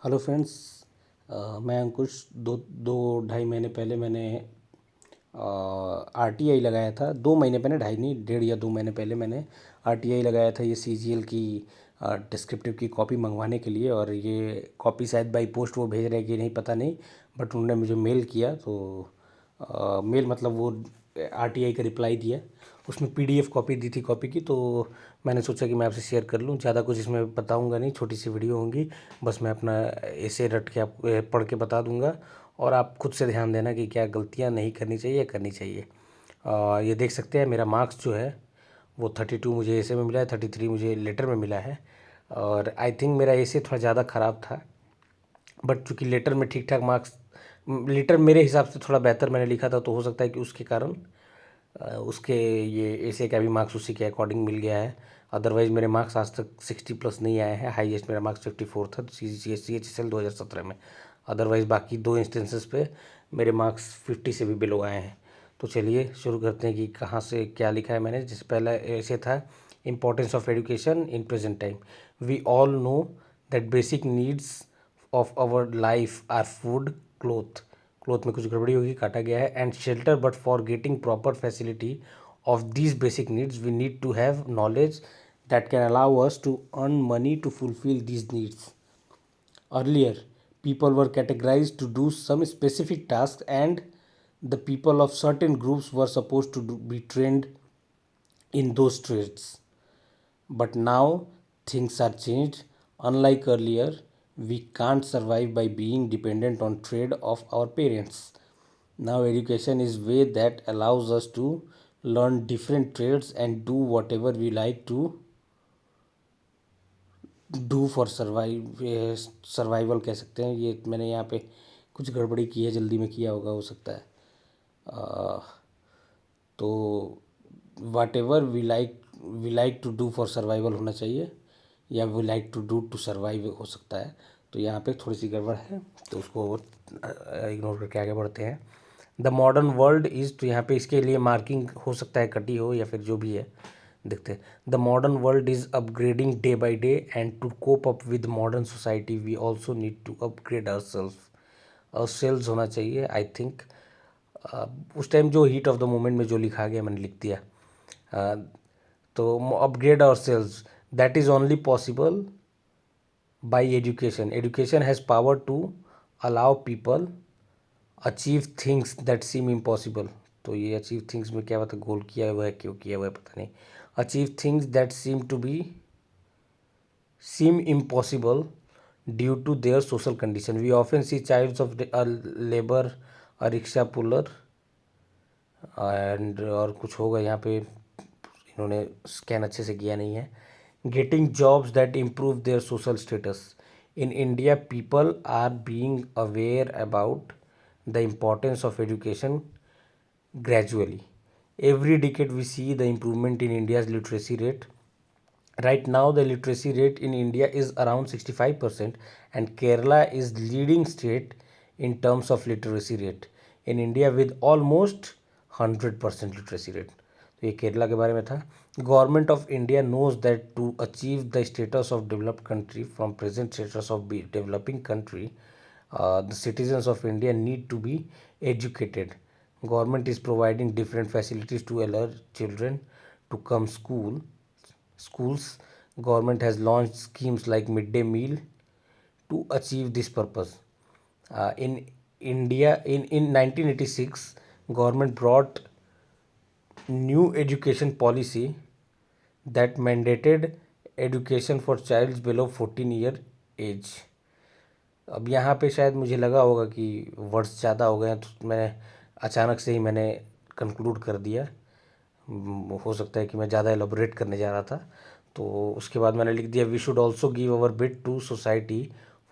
Hello friends. मैं अंकुश। दो दो ढाई महीने पहले मैंने RTI लगाया था। 2 महीने पहले, ढाई नहीं, 1.5 या 2 महीने पहले मैंने RTI लगाया था, ये CGL की डिस्क्रिप्टिव की कॉपी मंगवाने के लिए। और ये कॉपी शायद बाई पोस्ट वो भेज रहे हैं कि नहीं पता नहीं, बट उन्होंने मुझे मेल किया। तो मेल मतलब वो RTI का रिप्लाई दिया, उसमें PDF कॉपी दी थी कॉपी की। तो मैंने सोचा कि मैं आपसे शेयर कर लूँ। ज़्यादा कुछ इसमें बताऊँगा नहीं, छोटी सी वीडियो होंगी, बस मैं अपना ऐसे रट के आप पढ़ के बता दूँगा। और आप खुद से ध्यान देना कि क्या गलतियाँ नहीं करनी चाहिए या करनी चाहिए। ये देख सकते हैं मेरा मार्क्स जो है वो 32 मुझे ऐसे में मिला है, 33 मुझे लेटर में मिला है। और आई थिंक मेरा ऐसे थोड़ा ज़्यादा ख़राब था, बट चूँकि लेटर में ठीक ठाक मार्क्स, लेटर मेरे हिसाब से थोड़ा बेहतर मैंने लिखा था, तो हो सकता है कि उसके कारण उसके ये ऐसे का भी मार्क्स उसी के अकॉर्डिंग मिल गया है। अदरवाइज़ मेरे मार्क्स आज तक 60+ नहीं आए हैं। हाईएस्ट मेरा मार्क्स 54 था CHSL 2017 में। अदरवाइज़ बाकी 2 इंस्टेंसेस पे मेरे मार्क्स 50 से भी बिलो आए हैं। तो चलिए शुरू करते हैं कि कहाँ से क्या लिखा है मैंने। जिस पहला ऐसे था, importance of education in present time. We all know that basic needs of our life are food, cloth, cloth में कुछ गड़बड़ी होगी, काटा गया है, and shelter. But for getting proper facility of these basic needs we need to have knowledge that can allow us to earn money to fulfill these needs. Earlier people were categorized to do some specific tasks, and the people of certain groups were supposed to be trained in those trades. But now things are changed. Unlike earlier, we can't survive by being dependent on trade of our parents. Now education is way that allows us to learn different trades and do whatever we like to do for survival कह सकते हैं। ये मैंने यहाँ पे कुछ गड़बड़ी की है, जल्दी में किया होगा, हो सकता है। तो whatever we like to do for survival होना चाहिए, या we like to do to survive हो सकता है। तो यहाँ पे थोड़ी सी गड़बड़ है, तो उसको इग्नोर करके आगे बढ़ते हैं। द मॉडर्न वर्ल्ड इज़, तो यहाँ पे इसके लिए मार्किंग हो सकता है कटी हो या फिर जो भी है, देखते हैं। The modern world is upgrading day by day, and to cope up with modern society we also need to upgrade our selves होना चाहिए, आई थिंक। उस टाइम जो हीट ऑफ द मोमेंट में जो लिखा गया मैंने लिख दिया। तो upgrade our selves, that is only possible by education. Education has power to allow people achieve things that seem impossible. तो ये अचीव थिंग्स में क्या पता गोल किया हुआ है, क्यों किया हुआ है पता नहीं। Achieve things that seem impossible due to their social condition. We often see childs of a labor, a rickshaw puller, and और कुछ होगा यहाँ पे, इन्होंने स्कैन अच्छे से किया नहीं है। Getting jobs that improve their social status. In India people are being aware about the importance of education gradually. Every decade we see the improvement in India's literacy rate. Right now the literacy rate in India is around 65%, and Kerala is leading state in terms of literacy rate in India with almost 100% literacy rate. तो ये केरला के बारे में था। Government of India knows that to achieve the status of developed country from present status of developing country, the citizens of India need to be educated. Government is providing different facilities to allow children to come schools. Government has launched schemes like midday meal to achieve this purpose. In India, in 1986, government brought new education policy that mandated education for childs below 14 year age. अब यहाँ पे शायद मुझे लगा होगा कि words ज़्यादा हो गए हैं, तो मैं अचानक से ही मैंने कंक्लूड कर दिया। हो सकता है कि मैं ज़्यादा एलोबरेट करने जा रहा था, तो उसके बाद मैंने लिख दिया, we should also give our bit to society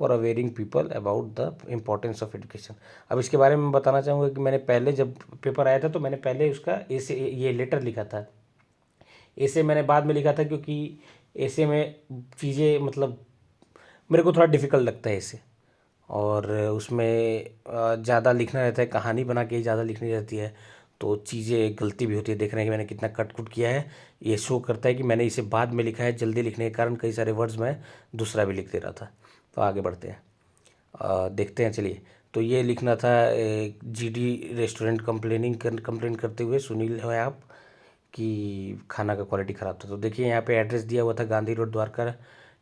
for awaring people about the importance of education. अब इसके बारे में बताना चाहूँगा कि मैंने पहले जब पेपर आया था तो मैंने पहले उसका ऐसे ये लेटर लिखा था। ऐसे मैंने बाद में लिखा था, क्योंकि ऐसे में चीज़ें मतलब मेरे को थोड़ा डिफ़िकल्ट लगता है ऐसे, और उसमें ज़्यादा लिखना रहता है, कहानी बना के ज़्यादा लिखनी रहती है, तो चीज़ें गलती भी होती है। देख रहे हैं कि मैंने कितना कट कुट किया है, ये शो करता है कि मैंने इसे बाद में लिखा है। जल्दी लिखने के कारण कई सारे वर्ड्स मैं दूसरा भी लिख दे रहा था। तो आगे बढ़ते हैं। देखते हैं चलिए। तो ये लिखना था जीडी रेस्टोरेंट कंप्लेन करते हुए सुनील है आप कि खाना का क्वालिटी ख़राब था। तो देखिए यहाँ पे एड्रेस दिया हुआ था Gandhi road Dwarka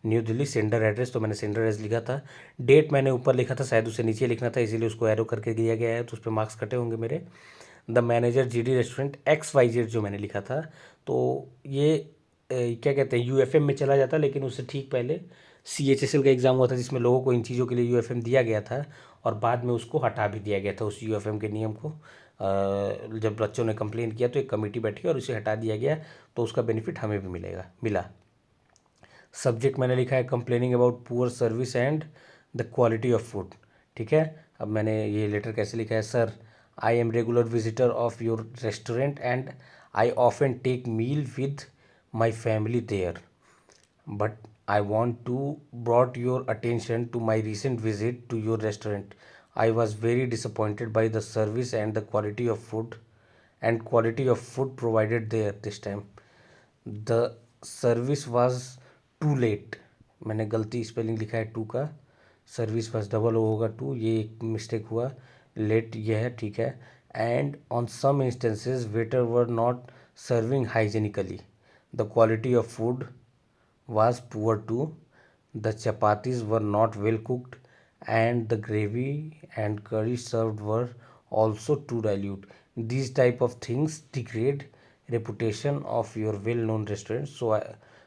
new Delhi, sender address. तो मैंने सेंडर एड्रेस लिखा था, डेट मैंने ऊपर लिखा था, शायद उसे नीचे लिखना था, इसीलिए उसको एरो करके दिया गया है, तो उस पर मार्क्स कटे होंगे मेरे। The manager GD restaurant XYZ जो मैंने लिखा था, तो ये क्या कहते हैं UFM में चला जाता, लेकिन उससे ठीक पहले CHSL का एग्ज़ाम हुआ था जिसमें लोगों को इन चीज़ों के लिए UFM दिया गया था, और बाद में उसको हटा भी दिया गया था उस UFM के नियम को। जब बच्चों ने कंप्लेन किया तो एक कमेटी बैठी और उसे हटा दिया गया, तो उसका बेनिफिट हमें भी मिला। सब्जेक्ट मैंने लिखा है complaining about poor service and the quality of food. ठीक है, अब मैंने ये लेटर कैसे लिखा है, sir I am regular visitor of your restaurant and I often take meal with my family there, but I want to brought your attention to my recent visit to your restaurant. I was very disappointed by the service and the quality of food provided there this time. The service was too late. मैंने गलती spelling लिखा है to का, service बस double O होगा to, ये एक mistake हुआ, लेट ये है, ठीक है। And on some instances waiter were not serving hygienically, the quality of food was poor too. The chapatis were not well cooked, and the gravy and curry served were also too dilute. These type of things degrade reputation of your well-known restaurant.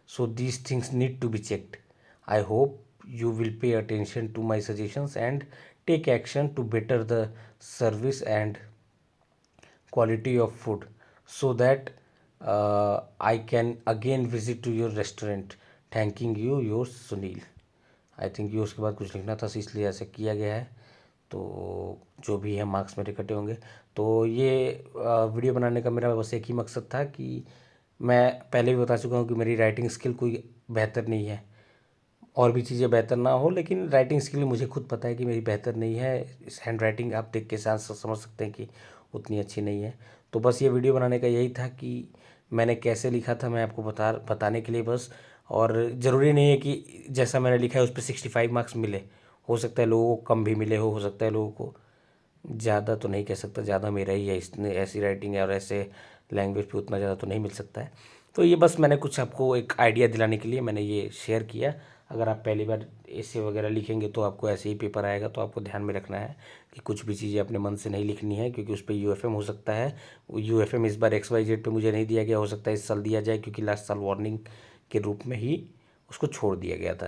So these things need to be checked. I hope you will pay attention to my suggestions and take action to better the service and quality of food, so that I can again visit to your restaurant. Thanking you your Sunil. I think ये उसके बाद कुछ लिखना था, इसलिए ऐसे किया गया है। तो जो भी है मार्क्स मेरे कटे होंगे। तो ये वीडियो बनाने का मेरा बस एक ही मकसद था कि मैं पहले भी बता चुका हूँ कि मेरी राइटिंग स्किल कोई बेहतर नहीं है, और भी चीज़ें बेहतर ना हो, लेकिन राइटिंग स्किल मुझे खुद पता है कि मेरी बेहतर नहीं है। इस हैंड राइटिंग आप देख के साथ समझ सकते हैं कि उतनी अच्छी नहीं है। तो बस ये वीडियो बनाने का यही था कि मैंने कैसे लिखा था, मैं आपको बताने के लिए बस। और ज़रूरी नहीं है कि जैसा मैंने लिखा है उस पर 65 मार्क्स मिले, हो सकता है लोगों को कम भी मिले हो सकता है लोगों को ज़्यादा, तो नहीं कह सकता, ज़्यादा मेरा ही है, इसने ऐसी राइटिंग है और ऐसे लैंग्वेज पे उतना ज़्यादा तो नहीं मिल सकता है। तो ये बस मैंने कुछ आपको एक आइडिया दिलाने के लिए मैंने ये शेयर किया। अगर आप पहली बार ऐसे वगैरह लिखेंगे तो आपको ऐसे ही पेपर आएगा, तो आपको ध्यान में रखना है कि कुछ भी चीज़ें अपने मन से नहीं लिखनी है, क्योंकि उस पर UFM हो सकता है। UFM इस बार XYZ पे मुझे नहीं दिया गया, हो सकता है इस साल दिया जाए, क्योंकि लास्ट साल वार्निंग के रूप में ही उसको छोड़ दिया गया था।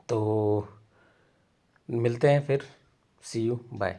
तो मिलते हैं फिर, सी यू, बाय।